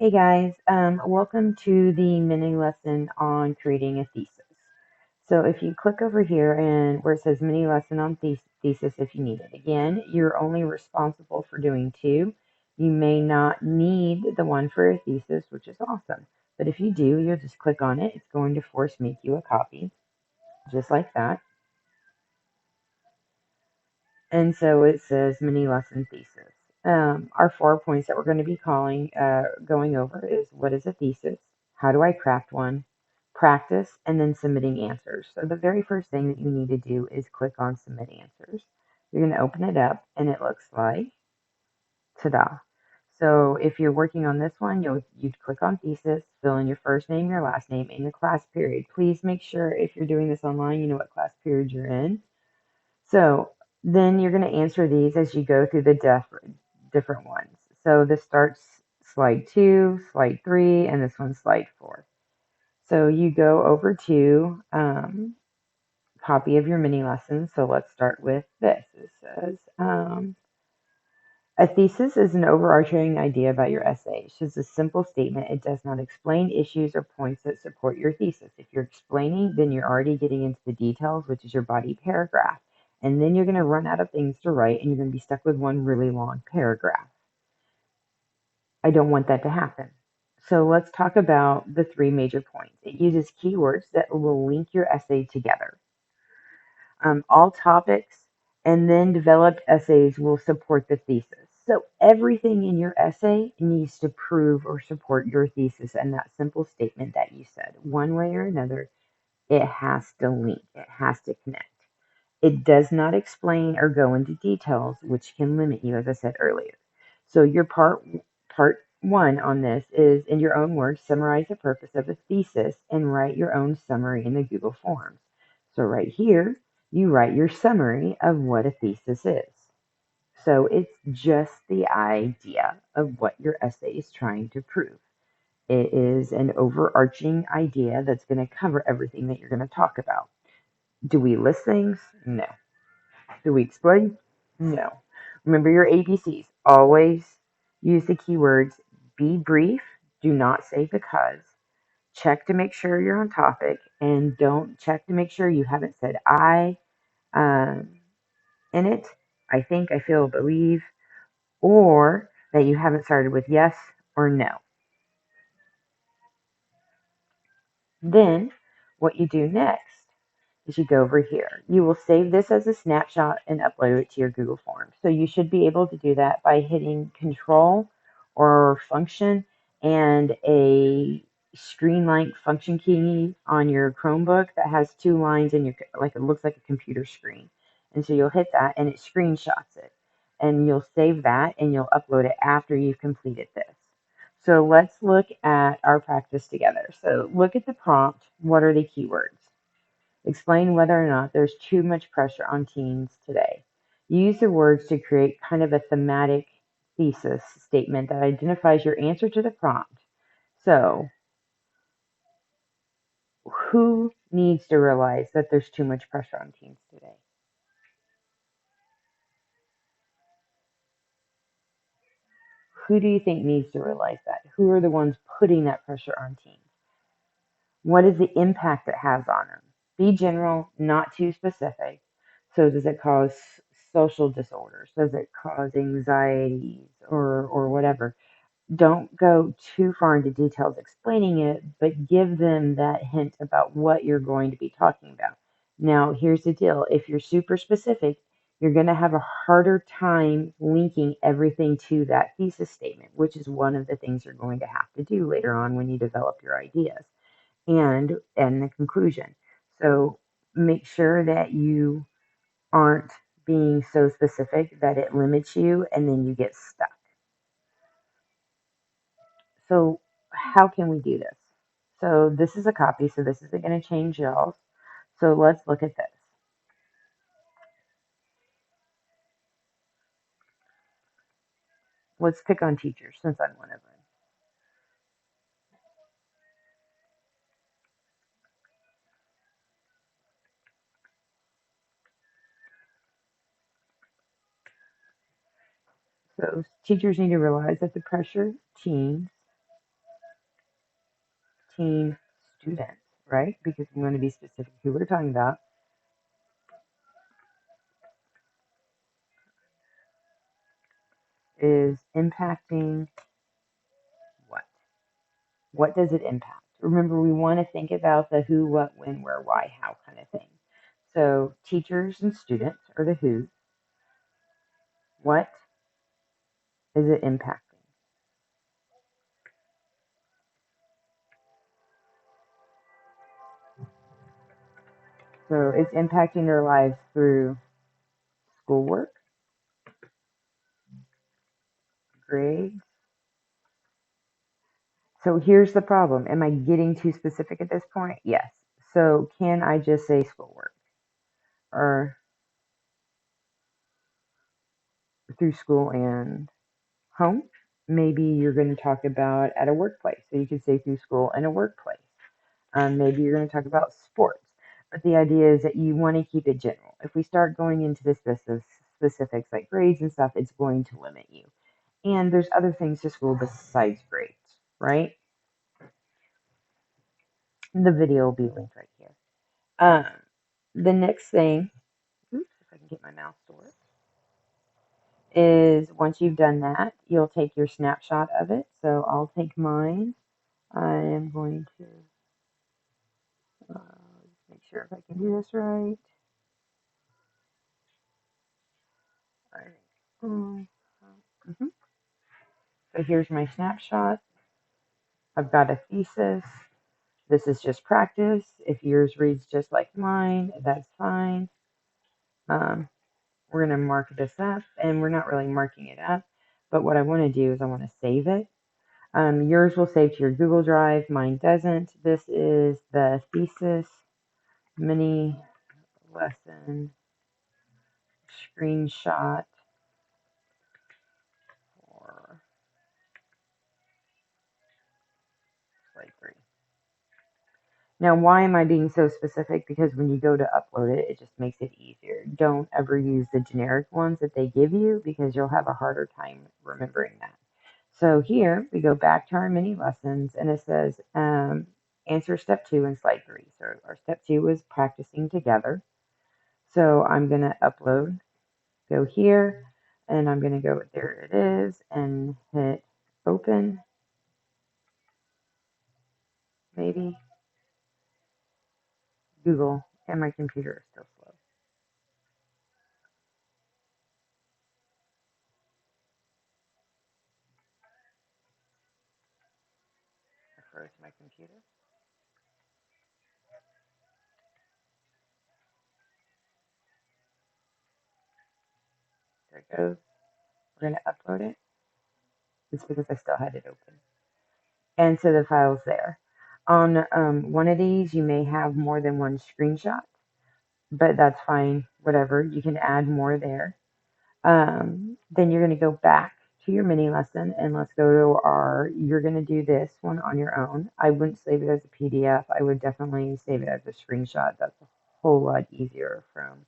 Hey guys, welcome to the mini lesson on creating a thesis. So if you click over here and where it says mini lesson on thesis if you need it. Again, you're only responsible for doing two. You may not need the one for a thesis, which is awesome. But if you do, you'll just click on it. It's going to force make you a copy, just like that. And so it says mini lesson thesis. Our 4 points that we're going to be going over is what is a thesis? How do I craft one? Practice, and then submitting answers. So the very first thing that you need to do is click on submit answers. You're going to open it up and it looks like ta-da. So if you're working on this one, you'd click on thesis, fill in your first name, your last name, and your class period. Please make sure if you're doing this online, you know what class period you're in. So then you're going to answer these as you go through the different ones. So this starts slide 2, slide 3, and this one's slide 4. So you go over to copy of your mini lesson. So let's start with this. It says, a thesis is an overarching idea about your essay. It's just a simple statement. It does not explain issues or points that support your thesis. If you're explaining, then you're already getting into the details, which is your body paragraph. And then you're going to run out of things to write and you're going to be stuck with one really long paragraph. I don't want that to happen. So let's talk about the three major points. It uses keywords that will link your essay together. All topics and then developed essays will support the thesis. So everything in your essay needs to prove or support your thesis and that simple statement that you said. One way or another, it has to link, it has to connect. It does not explain or go into details, which can limit you, as I said earlier. So your part one on this is, in your own words, summarize the purpose of a thesis and write your own summary in the Google Forms. So right here, you write your summary of what a thesis is. So it's just the idea of what your essay is trying to prove. It is an overarching idea that's going to cover everything that you're going to talk about. Do we list things? No. Do we explain? No. Remember your ABCs. Always use the keywords be brief, do not say because, check to make sure you're on topic, and don't check to make sure you haven't said I um, in it, I think, I feel, believe, or that you haven't started with yes or no. Then what you do next is you go over here. You will save this as a snapshot and upload it to your Google Forms. So you should be able to do that by hitting Control or Function and a screen-like function key on your Chromebook that has two lines and like it looks like a computer screen. And so you'll hit that and it screenshots it. And you'll save that and you'll upload it after you've completed this. So let's look at our practice together. So look at the prompt. What are the keywords? Explain whether or not there's too much pressure on teens today. Use the words to create kind of a thematic thesis statement that identifies your answer to the prompt. So, who needs to realize that there's too much pressure on teens today? Who do you think needs to realize that? Who are the ones putting that pressure on teens? What is the impact it has on them? Be general, not too specific. So does it cause social disorders? Does it cause anxieties or whatever? Don't go too far into details explaining it, but give them that hint about what you're going to be talking about. Now, here's the deal. If you're super specific, you're going to have a harder time linking everything to that thesis statement, which is one of the things you're going to have to do later on when you develop your ideas and the conclusion. So make sure that you aren't being so specific that it limits you and then you get stuck. So how can we do this? So this is a copy, so this isn't going to change y'all's. So let's look at this. Let's pick on teachers since I'm one of them. So teachers need to realize that the pressure teens 13 students, right? Because we want to be specific who we're talking about, is impacting what? What does it impact? Remember, we want to think about the who, what, when, where, why, how kind of thing. So teachers and students are the who. What is it impacting? So it's impacting their lives through schoolwork, grades. So here's the problem. Am I getting too specific at this point? Yes. So can I just say schoolwork or through school and home? Maybe you're going to talk about at a workplace. So you could say through school and a workplace. Maybe you're going to talk about sports. But the idea is that you want to keep it general. If we start going into the specifics like grades and stuff, it's going to limit you. And there's other things to school besides grades, right? The video will be linked right here. Um, the next thing, oops, if I can get my mouse to work, is once you've done that, you'll take your snapshot of it. So I'll take mine. I am going to make sure if I can do this right. All right. So here's my snapshot. I've got a thesis. This is just practice. If yours reads just like mine, that's fine. We're going to mark this up, and we're not really marking it up, but what I want to do is I want to save it. Yours will save to your Google Drive. Mine doesn't. This is the Thesis Mini-Lesson screenshot for slide 3. Now, why am I being so specific? Because when you go to upload it, it just makes it easier. Don't ever use the generic ones that they give you because you'll have a harder time remembering that. So here we go back to our mini lessons and it says answer step 2 in slide 3. So our step 2 is practicing together. So I'm going to upload, go here, and I'm going to go, there it is, and hit open, maybe. Google, and my computer is still slow. Refer to my computer. There it goes. We're going to upload it. It's because I still had it open. And so the file's there. On one of these, you may have more than one screenshot, but that's fine. Whatever. You can add more there. Then you're going to go back to your mini lesson and let's go to you're going to do this one on your own. I wouldn't save it as a PDF. I would definitely save it as a screenshot. That's a whole lot easier from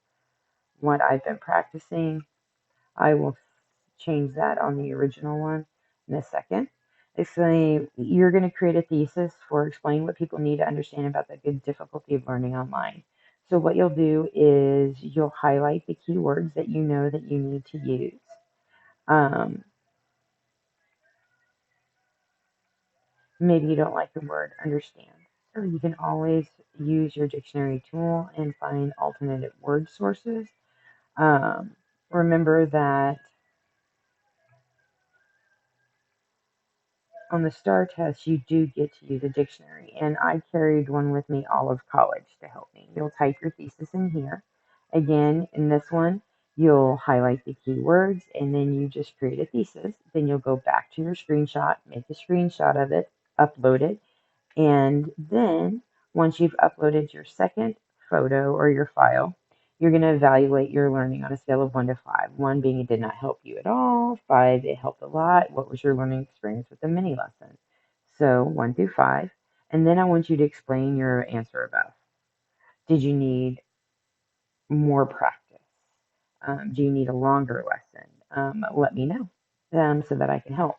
what I've been practicing. I will change that on the original one in a second. You're going to create a thesis for explain what people need to understand about the good difficulty of learning online. So what you'll do is you'll highlight the keywords that you know that you need to use. Maybe you don't like the word understand. So you can always use your dictionary tool and find alternative word sources. Remember that on the STAR test, you do get to use a dictionary, and I carried one with me all of college to help me. You'll type your thesis in here. Again, in this one, you'll highlight the keywords, and then you just create a thesis. Then you'll go back to your screenshot, make a screenshot of it, upload it, and then once you've uploaded your second photo or your file, you're going to evaluate your learning on a scale of 1 to 5. 1 being it did not help you at all, 5 it helped a lot. What was your learning experience with the mini lesson? So 1 through 5. And then I want you to explain your answer above. Did you need more practice? Do you need a longer lesson? Let me know so that I can help.